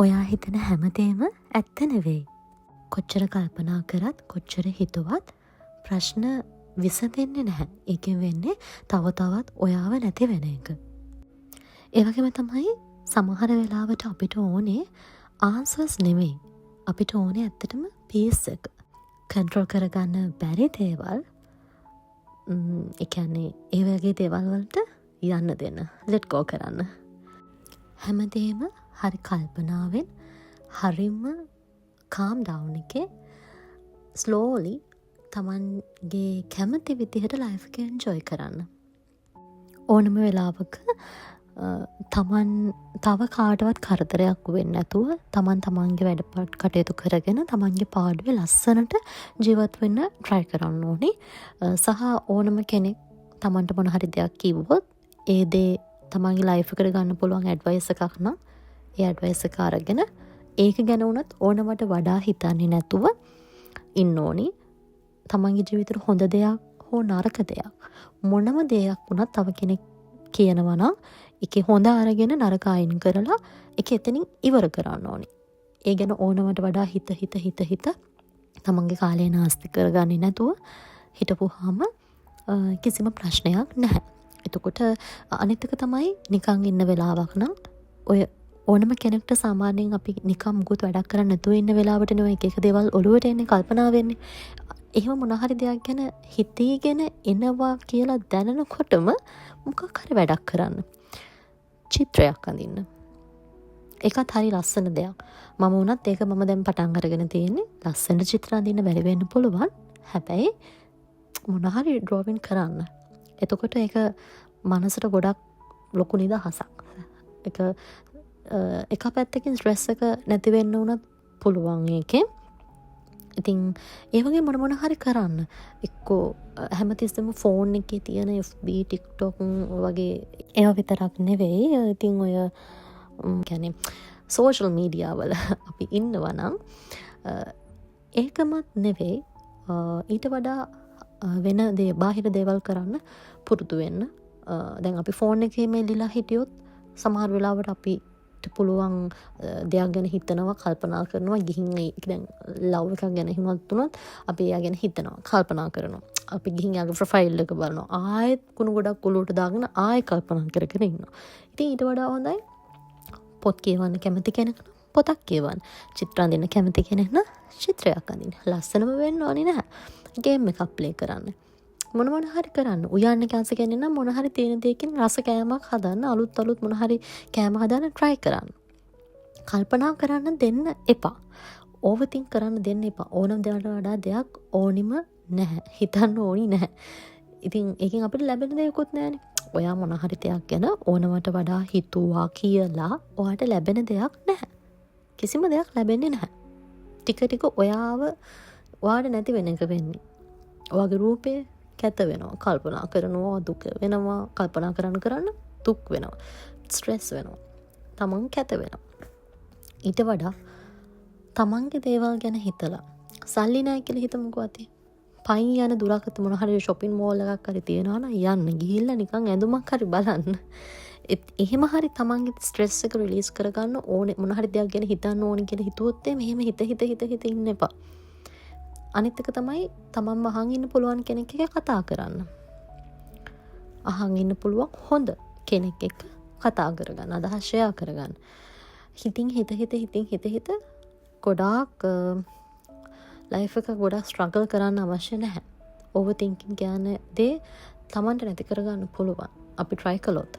ඔයා හිතන හැමදේම ඇත්ත නෙවෙයි. කොච්චර කල්පනා කරත් කොච්චර හිතුවත් ප්‍රශ්න විසඳෙන්නේ නැහැ. ඒකෙන් වෙන්නේ තව තවත් ඔයාව නැති වෙන එක. ඒ වගේම තමයි සමහර වෙලාවට අපිට ඕනේ ආන්සර්ස් නෙවෙයි. අපිට ඕනේ ඇත්තටම පීස් එක. කන්ට්‍රෝල් කරගන්න බැරි දේවල් ඒ කියන්නේ ඒ වගේ දේවල් වලට යන්න දෙන්න. ලෙට් ගෝ කරන්න. හැමදේම හරි කල්පනාවෙන් හරිම කාම් ඩවුන් එකේ ස්ලෝලි තමන්ගේ කැමති විදිහට ලයිෆ් එක එන්ජොයි කරන්න. ඕනම වෙලාවක තමන් තව කාටවත් කරදරයක් වෙන්නේ නැතුව තමන් තමන්ගේ වැඩ කටයුතු කරගෙන තමන්ගේ පාඩුවේ ලස්සනට ජීවත් වෙන්න try කරන්න ඕනේ. සහ ඕනම කෙනෙක් තමන්ට මොන හරි දෙයක් කිව්වොත් ඒ දේ තමන්ගේ ලයිෆ් එකට ගන්න පුළුවන් ඇඩ්වයිස් එකක් නම් ඒ ඇඩ්වයිස් එක අරගෙන ඒක ගැන වුණත් ඕනමට වඩා හිතන්නේ නැතුව ඉන්න ඕනි. තමන්ගේ ජීවිතේ හොඳ දෙයක් හෝ නරක දෙයක් මොනම දෙයක් වුණත් තව කෙනෙක් කියනවා නම් ඒකේ හොඳ අරගෙන නරක අයින් කරලා ඒක එතනින් ඉවර කරන්න ඕනි. ඒ ගැන ඕනමට වඩා හිත තමන්ගේ කාලය නාස්ති කරගන්නේ නැතුව හිටපුවාම කිසිම ප්‍රශ්නයක් නැහැ. එතකොට අනිත් එක තමයි නිකන් ඉන්න වෙලාවක් නම් ඔය ඕනම කෙනෙක්ට සාමාන්‍යයෙන් අපි නිකන් මුකුත් වැඩක් කරන්න නැතුව ඉන්න වෙලාවට නේ එක එක දේවල් ඔළුවට එන්නේ කල්පනා වෙන්නේ. එහෙම මොන හරි දෙයක් ගැන හිතීගෙන එනවා කියලා දැනනකොටම මොකක් හරි වැඩක් කරන්න. චිත්‍රයක් අඳින්න. ඒකත් හරි ලස්සන දෙයක්. මම වුණත් ඒක මම දැන් පටන් අරගෙන තියෙන්නේ. ලස්සන චිත්‍ර අඳින්න බැරි වෙන්න පුළුවන්. හැබැයි මොන හරි ඩ්‍රෝවින් කරන්න. එතකොට ඒක මනසට ගොඩක් ලොකු නිදහසක්. එක පැත්තකින් ස්ට්‍රෙස් එක නැති වෙන්න උනත් පුළුවන් ඒකෙන්. ඉතින් ඒ වගේ මොන හරි කරන්න. එක්කෝ හැමතිස්සෙම ෆෝන් එකේ තියෙන FB TikTok වගේ ඒවා විතරක් නෙවෙයි. ඉතින් ඔය කියන්නේ සෝෂල් මීඩියා වල අපි ඉන්නවා නම් ඒකමත් නෙවෙයි ඊට වඩා වෙන දේ බාහිර දේවල් කරන්න පුරුදු වෙන්න. දැන් අපි ෆෝන් එකේ මෙල්ලිලා හිටියොත් සමහර වෙලාවට අපිට පුළුවන් දෙයක් ගැන හිතනවා කල්පනා කරනවා ගිහින් දැන් ලව් එකක් ගැන හිතුනොත් අපි එයා ගැන හිතනවා කල්පනා කරනවා. අපි ගිහින් යාගේ ප්‍රොෆයිල් එක බලනවා. ආයෙත් කුණු ගොඩක් ඔලුවට දාගෙන ආයෙ කල්පනා කරගෙන ඉන්නවා. ඉතින් ඊට වඩා හොඳයි පොත් කියවන්න කැමති කෙනෙක් නම් පොතක් කියවන්න. චිත්‍ර අඳින්න කැමති කෙනෙක් නම් චිත්‍රයක් අඳින්න. ලස්සනම වෙන්න ඕනේ නැහැ. ගේම් එකක් ප්ලේ කරන්න. මොන හරි කරන්න. උයන්න කැන්ස කෙනෙක් නම් මොන හරි තියෙන දෙයකින් රස කෑමක් හදන්න අලුත් මොන හරි කෑම හදන්න try කරන්න. කල්පනා කරන්න දෙන්න එපා. ඕවර්තින්ක් කරන්න දෙන්න එපා. ඕනම දෙයකට වඩා දෙයක් ඕනිම නැහැ. හිතන්න ඕනි නැහැ. ඉතින් ඒකෙන් අපිට ලැබෙන දෙයක්වත් නැහැනේ. ඔයා මොන හරි දෙයක් ගැන ඕනමට වඩා හිතුවා කියලා ඔයාට ලැබෙන දෙයක් නැහැ. කිසිම දෙයක් ලැබෙන්නේ නැහැ. ටික ඔයාට නැති වෙන එක වෙන්නේ. ඔයාගේ රූපේ කැත වෙනවා. කල්පනා කරනවා දුක වෙනවා. කල්පනා කරන්න දුක් වෙනවා. ස්ට්‍රෙස් වෙනවා. තමන් කැත වෙනවා. ඊට වඩා තමන්ගේ දේවල් ගැන හිතලා සල්ලි නැහැ කියලා හිතමුකෝ අතේ. පයින් යන දුරකට මොන හරි shopping mall එකක් හරි තියෙනවා නම් යන්න ගිහිල්ලා නිකන් ඇඳුමක් හරි බලන්න. එහෙම හරි තමන්ගේ ස්ට්‍රෙස් එක රිලීස් කරගන්න ඕනේ. මොන හරි දෙයක් ගැන හිතන්න ඕනේ කියලා හිතුවොත් මෙහෙම හිත ඉන්න එපා. අනිත් එක තමයි තමන්ම අහන් ඉන්න පුළුවන් කෙනෙක් එක්ක කතා කරන්න. අහන් ඉන්න පුළුවන් හොඳ කෙනෙක් එක්ක කතා කරගන්න, අදහස් ෂෙයා කරගන්න. හිතින් හිත ගොඩාක් ලයිෆ් එක ගොඩාක් ස්ට්‍රගල් කරන්න අවශ්‍ය නැහැ. ඕවර් තින්කින් කියන්නේ දේ තමන්ට නැති කරගන්න පුළුවන්. අපි try කළොත්.